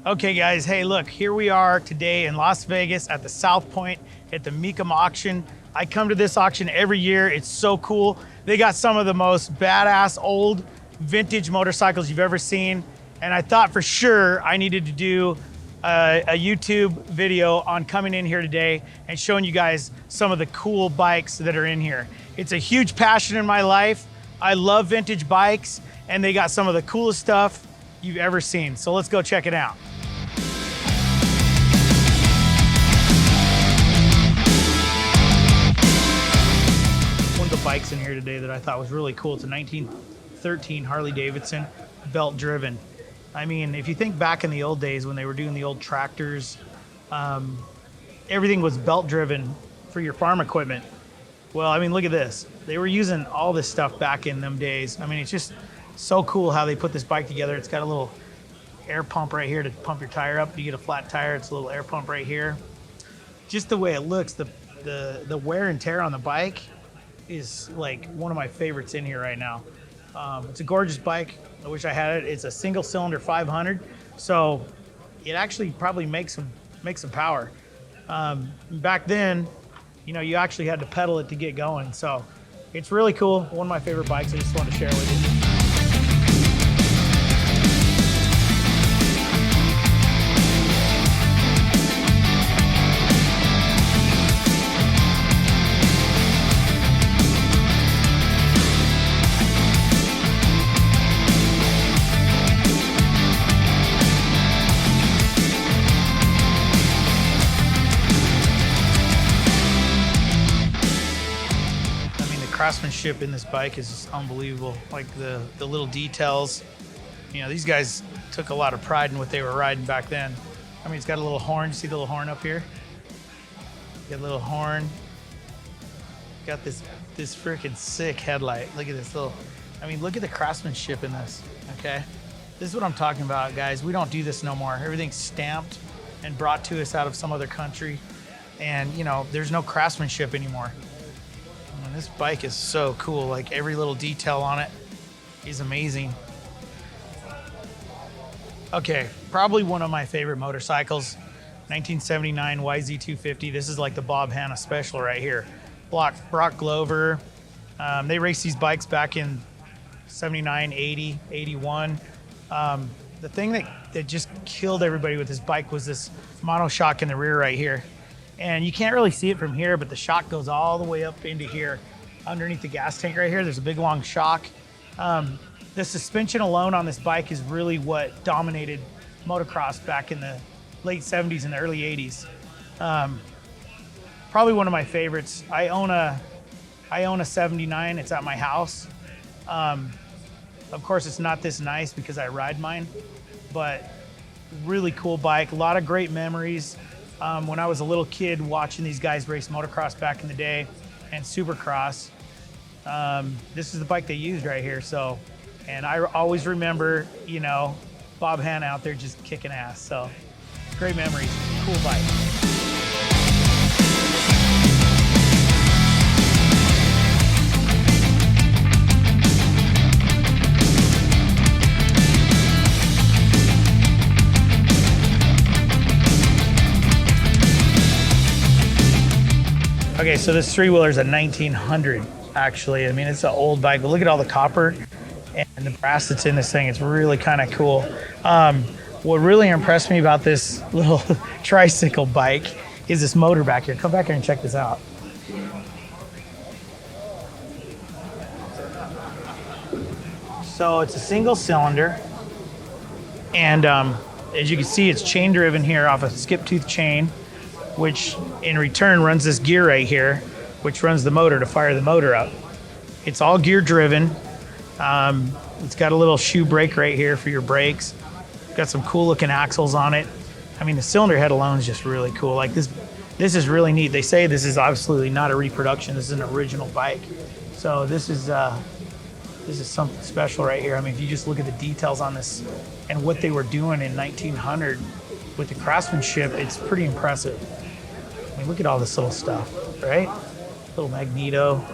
Okay guys, hey look, here we are today in Las Vegas at the South Point at the Mecum auction. I come to this auction every year. It's so cool. They got some of the most badass old vintage motorcycles you've ever seen. And I thought for sure I needed to do a YouTube video on coming in here today and showing you guys some of the cool bikes that are in here. It's a huge passion in my life. I love vintage bikes and they got some of the coolest stuff you've ever seen. So let's go check it out. One of the bikes in here today that I thought was really cool, it's a 1913 Harley-Davidson, belt driven. I mean, if you think back in the old days when they were doing the old tractors, everything was belt driven for your farm equipment. Well, I mean, look at this. They were using all this stuff back in them days. I mean, it's just so cool how they put this bike together. It's got a little air pump right here to pump your tire up. You get a flat tire, it's a little air pump right here. Just the way it looks, the wear and tear on the bike is like one of my favorites in here right now. It's a gorgeous bike. I wish I had it. It's a single cylinder 500, so it actually probably makes some power. Back then, you know, you actually had to pedal it to get going. So it's really cool. One of my favorite bikes. I just wanted to share it with you. Craftsmanship in this bike is just unbelievable. Like the little details. You know, these guys took a lot of pride in what they were riding back then. I mean, it's got a little horn. You see the little horn up here? Got a little horn. Got this freaking sick headlight. Look at this little, I mean, look at the craftsmanship in this, okay? This is what I'm talking about, guys. We don't do this no more. Everything's stamped and brought to us out of some other country. And, you know, there's no craftsmanship anymore. And this bike is so cool. Like every little detail on it is amazing. Okay, probably one of my favorite motorcycles, 1979 YZ250. This is like the Bob Hanna special right here. Brock Glover. They raced these bikes back in 79, 80, 81. The thing that just killed everybody with this bike was this monoshock in the rear right here. And you can't really see it from here, but the shock goes all the way up into here, underneath the gas tank right here. There's a big long shock. The suspension alone on this bike is really what dominated motocross back in the late 70s and the early 80s. Probably one of my favorites. I own a 79. It's at my house. Of course, it's not this nice because I ride mine, but really cool bike. A lot of great memories. When I was a little kid watching these guys race motocross back in the day and supercross, this is the bike they used right here. So, and I always remember, you know, Bob Hanna out there just kicking ass. So great memories, cool bike. Okay, so this three-wheeler is a 1900, actually. I mean, it's an old bike, but look at all the copper and the brass that's in this thing. It's really kind of cool. What really impressed me about this little tricycle bike is this motor back here. Come back here and check this out. So it's a single cylinder, and as you can see, it's chain driven here off a skip tooth chain, which in return runs this gear right here, which runs the motor to fire the motor up. It's all gear driven. It's got a little shoe brake right here for your brakes. Got some cool looking axles on it. I mean, the cylinder head alone is just really cool. Like this is really neat. They say this is absolutely not a reproduction. This is an original bike. So this is something special right here. I mean, if you just look at the details on this and what they were doing in 1900 with the craftsmanship, it's pretty impressive. I mean, look at all this little stuff, right? Little magneto.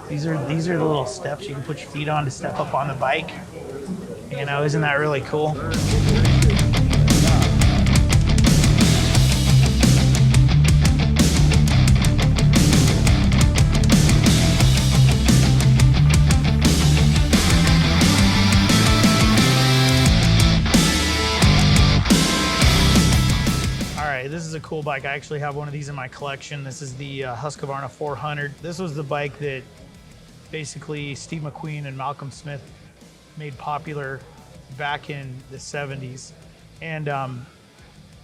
These are the little steps you can put your feet on to step up on the bike. You know, isn't that really cool? a cool bike. I actually have one of these in my collection. This is the Husqvarna 400. This was the bike that basically Steve McQueen and Malcolm Smith made popular back in the 70s. And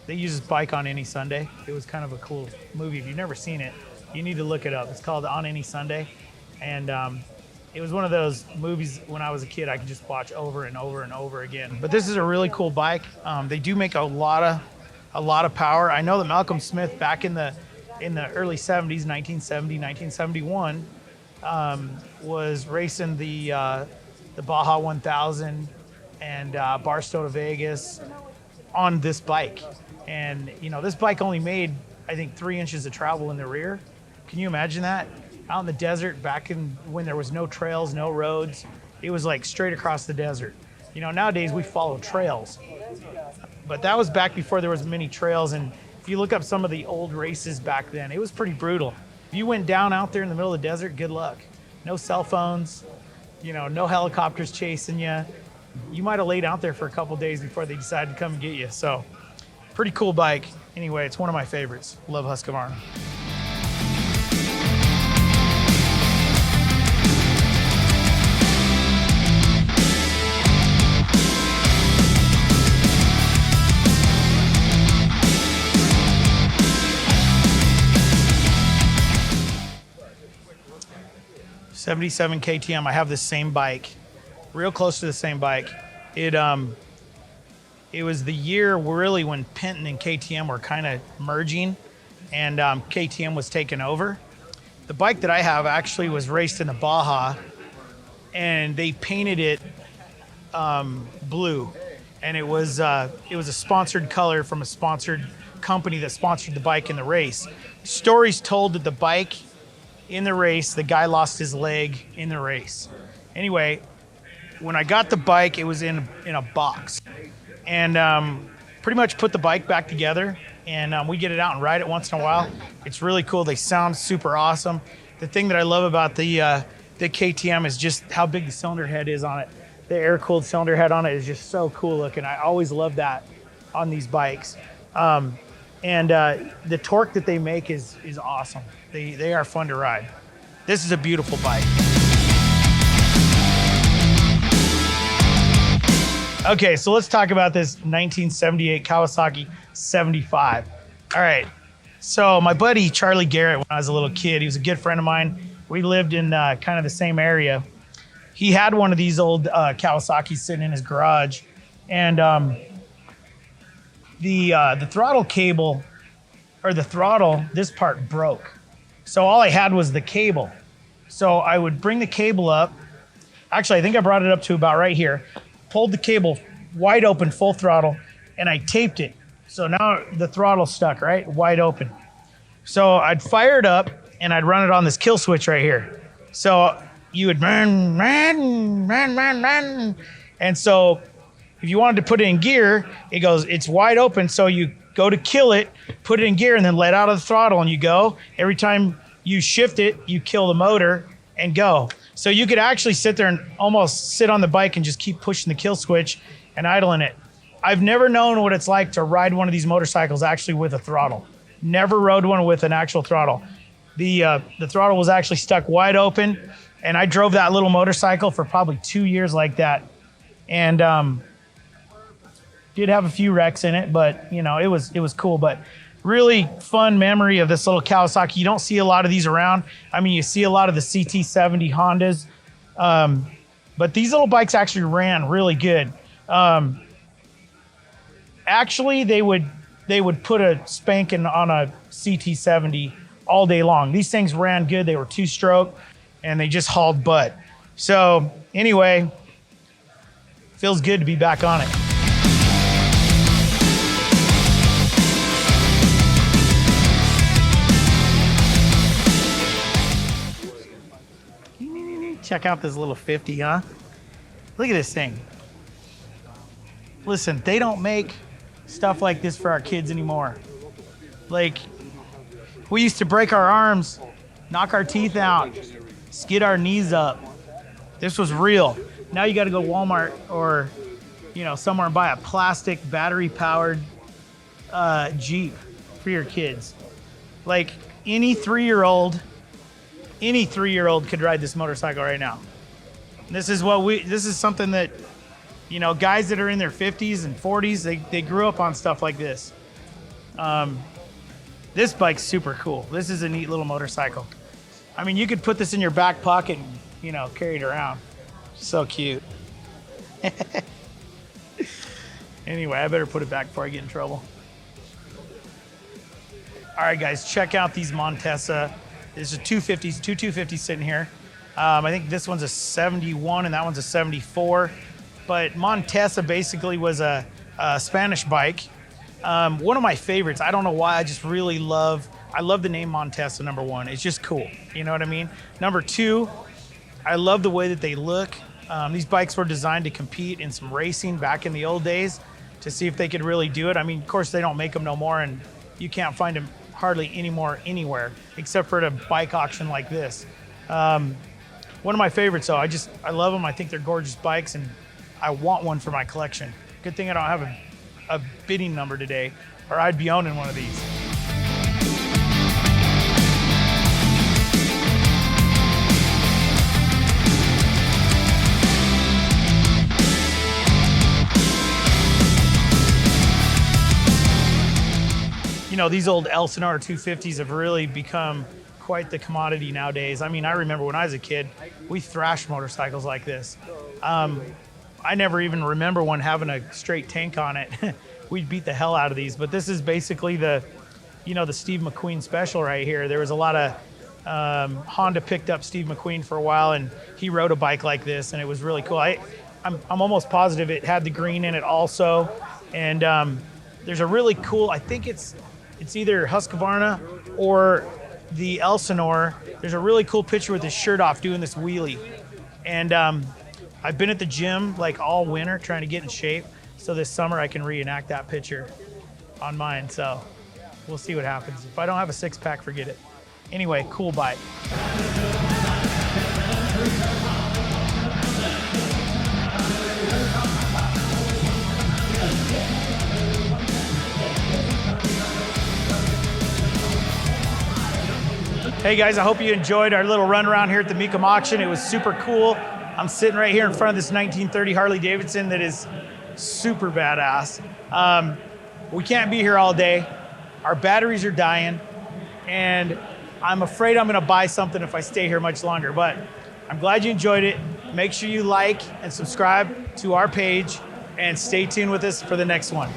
they use this bike on any Sunday. It was kind of a cool movie. If you've never seen it, you need to look it up. It's called On Any Sunday. And it was one of those movies when I was a kid I could just watch over and over and over again. But this is a really cool bike. They do make a lot of power. I know that Malcolm Smith back in the early 70s, 1970, 1971, was racing the Baja 1000 and Barstow to Vegas on this bike. And you know, this bike only made, I think, 3 inches of travel in the rear. Can you imagine that? Out in the desert back in when there was no trails, no roads. It was like straight across the desert. You know, nowadays we follow trails. But that was back before there was many trails. And if you look up some of the old races back then, it was pretty brutal. If you went down out there in the middle of the desert, good luck. No cell phones, you know, no helicopters chasing you. You might have laid out there for a couple days before they decided to come and get you. So pretty cool bike. Anyway, it's one of my favorites. Love Husqvarna. '77 KTM. I have the same bike, real close to the same bike. It was the year really when Penton and KTM were kind of merging, and KTM was taking over. The bike that I have actually was raced in the Baja, and they painted it blue, and it was a sponsored color from a sponsored company that sponsored the bike in the race. Stories told that the bike in the race, the guy lost his leg in the race. Anyway, when I got the bike, it was in a box, and pretty much put the bike back together, and we get it out and ride it once in a while. It's really cool. They sound super awesome. The thing that I love about the KTM is just how big the cylinder head is on it. The air-cooled cylinder head on it is just so cool looking. I always love that on these bikes. And the torque that they make is awesome. They are fun to ride. This is a beautiful bike. Okay, so let's talk about this 1978 Kawasaki 75. All right, so my buddy Charlie Garrett, when I was a little kid, he was a good friend of mine. We lived in kind of the same area. He had one of these old Kawasaki's sitting in his garage, and the throttle cable, or the throttle, this part broke. So all I had was the cable. So I would bring the cable up. Actually, I think I brought it up to about right here. Pulled the cable wide open, full throttle, and I taped it. So now the throttle's stuck, right? Wide open. So I'd fire it up and I'd run it on this kill switch right here. So you would run. And so if you wanted to put it in gear, it's wide open. So you go to kill it, put it in gear, and then let out of the throttle, and you go. Every time you shift it, you kill the motor and go. So you could actually sit there and almost sit on the bike and just keep pushing the kill switch and idling it. I've never known what it's like to ride one of these motorcycles actually with a throttle. Never rode one with an actual throttle. The throttle was actually stuck wide open, and I drove that little motorcycle for probably 2 years like that. And did have a few wrecks in it, but you know, it was cool. But really fun memory of this little Kawasaki. You don't see a lot of these around. I mean, you see a lot of the CT70 Hondas, but these little bikes actually ran really good. Actually, they would put a spanking on a CT70 all day long. These things ran good. They were 2-stroke, and they just hauled butt. So anyway, feels good to be back on it. Check out this little 50, huh? Look at this thing. Listen, they don't make stuff like this for our kids anymore. Like, we used to break our arms, knock our teeth out, skid our knees up. This was real. Now you got to go Walmart or, you know, somewhere and buy a plastic battery-powered Jeep for your kids. Like any 3-year-old could ride this motorcycle right now. This is something that, you know, guys that are in their 50s and 40s, they grew up on stuff like this. This bike's super cool. This is a neat little motorcycle. I mean, you could put this in your back pocket and, you know, carry it around. So cute. Anyway, I better put it back before I get in trouble. All right, guys, check out these Montesa. There's a 250s, two 250s sitting here. I think this one's a 71 and that one's a 74. But Montesa basically was a Spanish bike. One of my favorites. I don't know why. I just really love the name Montesa, number one. It's just cool. You know what I mean? Number two, I love the way that they look. These bikes were designed to compete in some racing back in the old days to see if they could really do it. I mean, of course, they don't make them no more, and you can't find them hardly anymore anywhere except for at a bike auction like this. One of my favorites, though. I love them. I think they're gorgeous bikes, and I want one for my collection. Good thing I don't have a bidding number today, or I'd be owning one of these. You know, these old Elsinore 250s have really become quite the commodity nowadays. I mean, I remember when I was a kid, we thrashed motorcycles like this. I never even remember one having a straight tank on it. We'd beat the hell out of these, but this is basically the Steve McQueen special right here. There was a lot of, Honda picked up Steve McQueen for a while, and he rode a bike like this, and it was really cool. I'm almost positive it had the green in it also, and there's a really cool, I think it's either Husqvarna or the Elsinore. There's a really cool picture with his shirt off doing this wheelie. And I've been at the gym like all winter trying to get in shape. So this summer I can reenact that picture on mine. So we'll see what happens. If I don't have a six pack, forget it. Anyway, cool bike. Hey guys, I hope you enjoyed our little run around here at the Mecum auction. It was super cool. I'm sitting right here in front of this 1930 Harley-Davidson that is super badass. We can't be here all day. Our batteries are dying, and I'm afraid I'm gonna buy something if I stay here much longer, but I'm glad you enjoyed it. Make sure you like and subscribe to our page, and stay tuned with us for the next one.